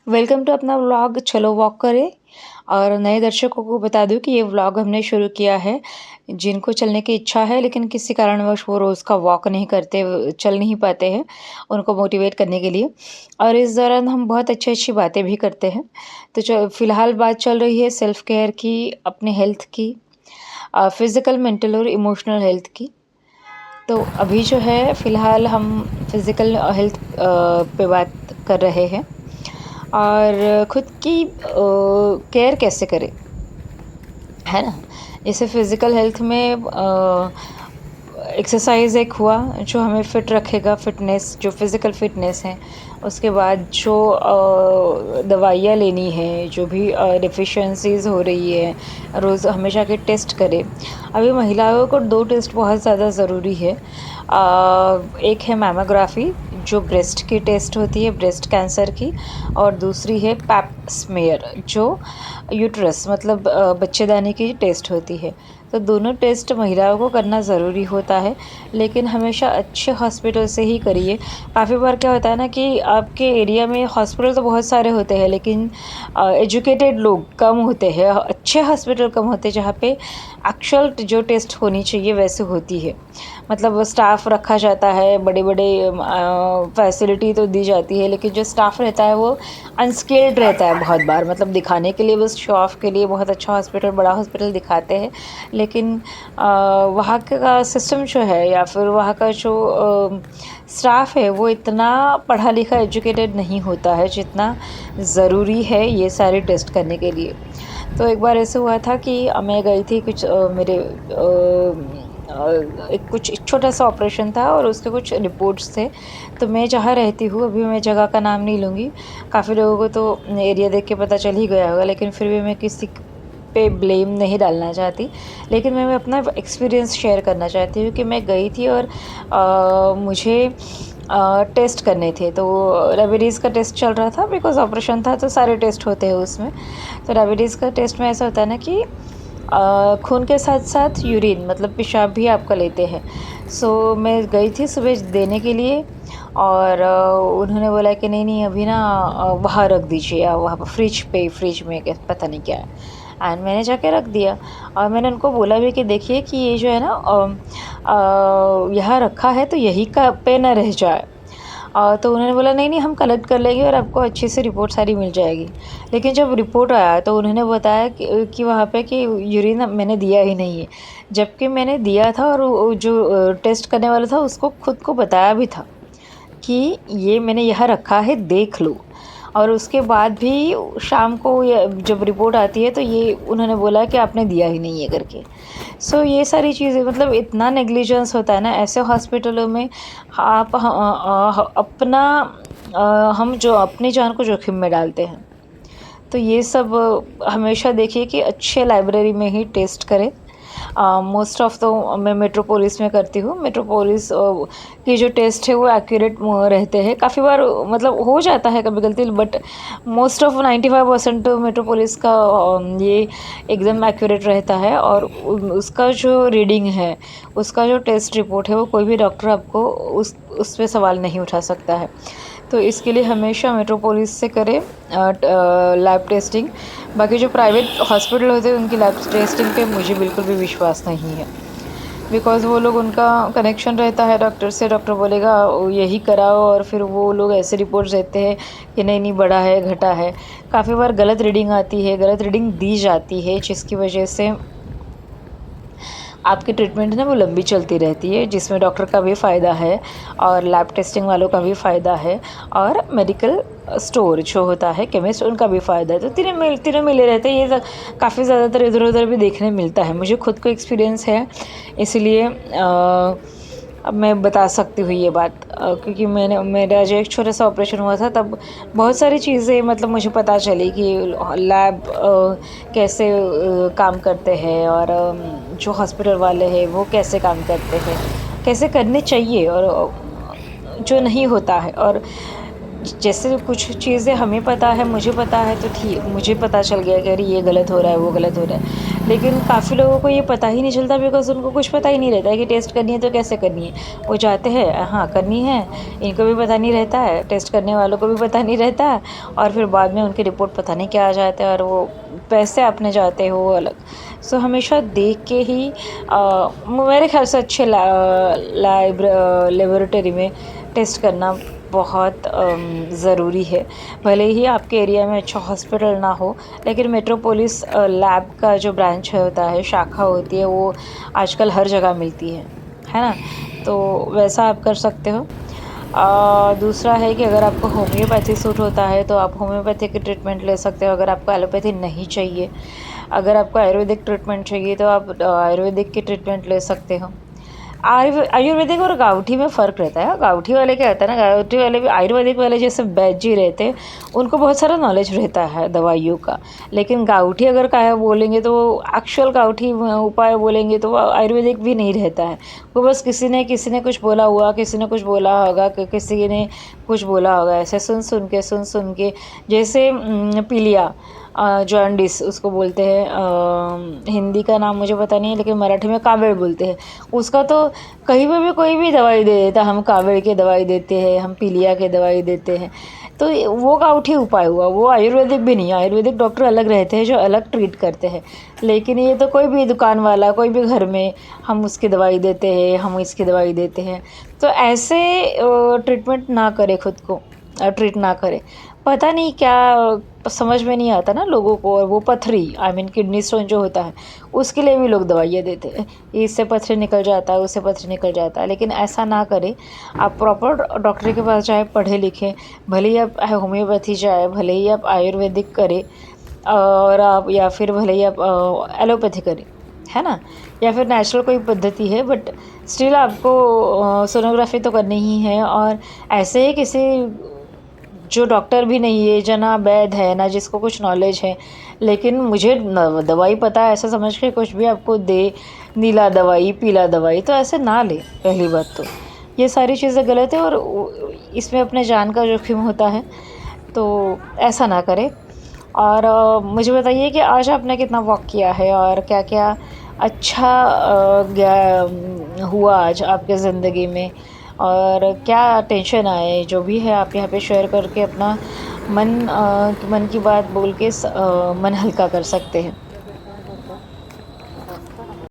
Welcome to अपना vlog चलो walk करें। और नए दर्शकों को बता दूं कि ये व्लॉग हमने शुरू किया है जिनको चलने की इच्छा है लेकिन किसी कारणवश वो रोज़ का वॉक नहीं करते, चल नहीं पाते हैं, उनको मोटिवेट करने के लिए। और इस दौरान हम बहुत अच्छी अच्छी बातें भी करते हैं। तो फ़िलहाल बात चल रही है सेल्फ केयर की, अपने हेल्थ की, फिज़िकल, मेंटल और इमोशनल हेल्थ की। तो अभी जो है फ़िलहाल हम फिज़िकल हेल्थ पे बात कर रहे हैं और खुद की केयर कैसे करें, है ना? जैसे फिज़िकल हेल्थ में एक्सरसाइज़ एक हुआ जो हमें फ़िट रखेगा, फ़िटनेस जो फ़िज़िकल फ़िटनेस है। उसके बाद जो दवाइयाँ लेनी है, जो भी डेफ़िशिएंसीज़ हो रही है, रोज़ हमेशा के टेस्ट करें। अभी महिलाओं को 2 टेस्ट बहुत ज़्यादा ज़रूरी है। एक है मैमोग्राफ़ी जो ब्रेस्ट की टेस्ट होती है, ब्रेस्ट कैंसर की, और दूसरी है पैप स्मेयर जो यूट्रस मतलब बच्चेदानी की टेस्ट होती है। तो दोनों टेस्ट महिलाओं को करना ज़रूरी होता है, लेकिन हमेशा अच्छे हॉस्पिटल से ही करिए। काफ़ी बार क्या होता है ना कि आपके एरिया में हॉस्पिटल तो बहुत सारे होते हैं लेकिन एजुकेटेड लोग कम होते हैं, अच्छे हॉस्पिटल कम होते हैं जहाँ पे एक्चुअल जो टेस्ट होनी चाहिए वैसे होती है। मतलब स्टाफ रखा जाता है, बड़े-बड़े फैसिलिटी तो दी जाती है लेकिन जो स्टाफ रहता है वो अनस्किल्ड रहता है बहुत बार, मतलब दिखाने के लिए, बस शो ऑफ के लिए बहुत अच्छा हॉस्पिटल, बड़ा हॉस्पिटल दिखाते हैं। लेकिन वहाँ का सिस्टम जो है या फिर वहाँ का जो स्टाफ है वो इतना पढ़ा लिखा एजुकेटेड नहीं होता है जितना ज़रूरी है ये सारे टेस्ट करने के लिए। तो एक बार ऐसे हुआ था कि मैं गई थी कुछ मेरे एक छोटा-सा ऑपरेशन था और उसके कुछ रिपोर्ट्स थे। तो मैं जहाँ रहती हूँ, अभी मैं जगह का नाम नहीं लूँगी, काफ़ी लोगों को तो एरिया देख के पता चल ही गया होगा, लेकिन फिर भी मैं किसी पे ब्लेम नहीं डालना चाहती। लेकिन मैं अपना एक्सपीरियंस शेयर करना चाहती हूँ कि मैं गई थी और मुझे टेस्ट करने थे। तो रेबीज़ का टेस्ट चल रहा था, बिकॉज़ ऑपरेशन था तो सारे टेस्ट होते हैं उसमें। तो रेबीज़ का टेस्ट में ऐसा होता है ना कि खून के साथ-साथ यूरिन मतलब पेशाब भी आपका लेते हैं। सो मैं गई थी सुबह देने के लिए और उन्होंने बोला कि नहीं-नहीं अभी ना वहाँ रख दीजिए, वहाँ पे फ्रिज में क्या पता नहीं क्या है। एंड मैंने जाके रख दिया और मैंने उनको बोला भी कि देखिए कि ये जो है ना यहाँ रखा है तो यही का पे ना रह जाए। तो उन्होंने बोला नहीं-नहीं हम कलेक्ट कर लेंगे और आपको अच्छी सी रिपोर्ट सारी मिल जाएगी। लेकिन जब रिपोर्ट आया तो उन्होंने बताया कि वहाँ पे कि यूरिन मैंने दिया ही नहीं है। जबकि मैंने दिया था और वो जो टेस्ट करने वाला था उसको खुद को बताया भी था कि ये मैंने यहाँ रखा है, देख लो। और उसके बाद भी शाम को या जब रिपोर्ट आती है तो ये उन्होंने बोला कि आपने दिया ही नहीं है करके। सो ये सारी चीज़ें मतलब इतना नेग्लिजेंस होता है ना ऐसे हॉस्पिटलों में। आप अपना हम जो अपनी जान को जोखिम में डालते हैं। तो ये सब हमेशा देखिए कि अच्छे लाइब्रेरी में ही टेस्ट करें। मोस्ट ऑफ तो मैं मेट्रोपोलिस में करती हूँ। मेट्रोपोलिस के जो टेस्ट है वो एक्यूरेट रहते हैं। काफ़ी बार मतलब हो जाता है कभी गलती, बट मोस्ट ऑफ 95% मेट्रोपोलिस का ये एकदम एक्यूरेट रहता है और उसका जो रीडिंग है, उसका जो टेस्ट रिपोर्ट है वो कोई भी डॉक्टर आपको उस पे सवाल नहीं उठा सकता है। तो इसके लिए हमेशा मेट्रोपोलिस से करें लैब टेस्टिंग। बाकी जो प्राइवेट हॉस्पिटल होते हैं उनकी लैब टेस्टिंग पे मुझे बिल्कुल भी विश्वास नहीं है, बिकॉज़ वो लोग उनका कनेक्शन रहता है डॉक्टर से, डॉक्टर बोलेगा यही कराओ और फिर वो लोग ऐसे रिपोर्ट्स देते हैं कि नहीं नहीं बढ़ा है घटा है। काफ़ी बार गलत रीडिंग आती है, गलत रीडिंग दी जाती है जिसकी वजह से आपकी ट्रीटमेंट ना वो लंबी चलती रहती है, जिसमें डॉक्टर का भी फ़ायदा है और लैब टेस्टिंग वालों का भी फ़ायदा है और मेडिकल स्टोर जो होता है केमिस्ट उनका भी फ़ायदा है। तो तीनों मिले रहते हैं। ये काफ़ी ज़्यादातर इधर-उधर भी देखने मिलता है। मुझे खुद को एक्सपीरियंस है, इसलिए अब मैं बता सकती हूँ ये बात, क्योंकि मेरा जो एक छोटा-सा ऑपरेशन हुआ था तब बहुत सारी चीज़ें मतलब मुझे पता चली कि लैब कैसे काम करते हैं और जो हॉस्पिटल वाले हैं वो कैसे काम करते हैं, कैसे करने चाहिए और जो नहीं होता है। और जैसे कुछ चीज़ें हमें पता है, मुझे पता है तो ठीक, मुझे पता चल गया कि अरे ये गलत हो रहा है, वो गलत हो रहा है। लेकिन काफ़ी लोगों को ये पता ही नहीं चलता बिकॉज़ उनको कुछ पता ही नहीं रहता है कि टेस्ट करनी है तो कैसे करनी है। वो जाते हैं हाँ, करनी है, इनको भी पता नहीं रहता है, टेस्ट करने वालों को भी पता नहीं रहता है और फिर बाद में उनकी रिपोर्ट पता नहीं क्या आ जाता है और वो पैसे अपने जाते हैं वो अलग। सो हमेशा देख के ही मेरे ख़्याल से अच्छे लेबोरेटरी में टेस्ट करना बहुत ज़रूरी है। भले ही आपके एरिया में अच्छा हॉस्पिटल ना हो, लेकिन मेट्रोपोलिस लैब का जो ब्रांच होता है, शाखा होती है, वो आजकल हर जगह मिलती है ना? तो वैसा आप कर सकते हो। दूसरा है कि अगर आपको होम्योपैथी सूट होता है, तो आप होम्योपैथी की ट्रीटमेंट ले सकते हो, अगर आपको एलोपैथी नहीं चाहिए। अगर आपको आयुर्वेदिक ट्रीटमेंट चाहिए, तो आप आयुर्वेदिक की ट्रीटमेंट ले सकते हो। आयुर्वेदिक और गाँवठी में फ़र्क रहता है। गाँवठी वाले क्या होता है ना, गाँवठी वाले भी आयुर्वेदिक वाले जैसे वैद्य जी रहते हैं, उनको बहुत सारा नॉलेज रहता है दवाइयों का। लेकिन गाँवठी अगर का बोलेंगे तो एक्चुअल गाँवठी उपाय बोलेंगे तो वो आयुर्वेदिक भी नहीं रहता है। वो बस किसी ने कुछ बोला हुआ, किसी ने कुछ बोला होगा, किसी ने कुछ बोला होगा, ऐसे सुन के जैसे पीलिया जॉन्डिस उसको बोलते हैं, हिंदी का नाम मुझे पता नहीं है लेकिन मराठी में कावड़ बोलते हैं। उसका तो कहीं पे भी कोई भी दवाई दे देता है, हम कावड़ की दवाई देते हैं, हम पीलिया की दवाई देते हैं। तो वो गाँवठी उपाय हुआ, वो आयुर्वेदिक भी नहीं है। आयुर्वेदिक डॉक्टर अलग रहते हैं जो अलग ट्रीट करते हैं। लेकिन ये तो कोई भी दुकान वाला, कोई भी घर में हम उसकी दवाई देते हैं, हम इसकी दवाई देते हैं। तो ऐसे ट्रीटमेंट ना करें खुद को, ट्रीट ना करें। पता नहीं क्या समझ में नहीं आता ना लोगों को, और वो पथरी आई मीन किडनी स्टोन जो होता है उसके लिए भी लोग दवाइयाँ देते हैं, इससे पथरी निकल जाता है, उससे पथरी निकल जाता है। लेकिन ऐसा ना करें, आप प्रॉपर डॉक्टर के पास जाए, पढ़े लिखें, भले ही आप होम्योपैथी जाए, भले ही आप आयुर्वेदिक करें और आप या फिर भले ही आप एलोपैथी करें, है ना, या फिर नेचुरल कोई पद्धति है, बट स्टिल आपको सोनोग्राफी तो करनी ही है। और ऐसे ही किसी जो डॉक्टर भी नहीं है, जो ना वैद्य है, ना जिसको कुछ नॉलेज है, लेकिन मुझे दवाई पता है ऐसा समझ के कुछ भी आपको दे, नीला दवाई, पीला दवाई, तो ऐसे ना ले। पहली बात तो ये सारी चीज़ें गलत है और इसमें अपने जान का जोखिम होता है, तो ऐसा ना करें। और मुझे बताइए कि आज आपने कितना वॉक किया है और क्या क्या अच्छा हुआ आज आपके ज़िंदगी में, और क्या टेंशन आए, जो भी है आप यहाँ पे शेयर करके अपना मन की बात बोल के मन हल्का कर सकते हैं।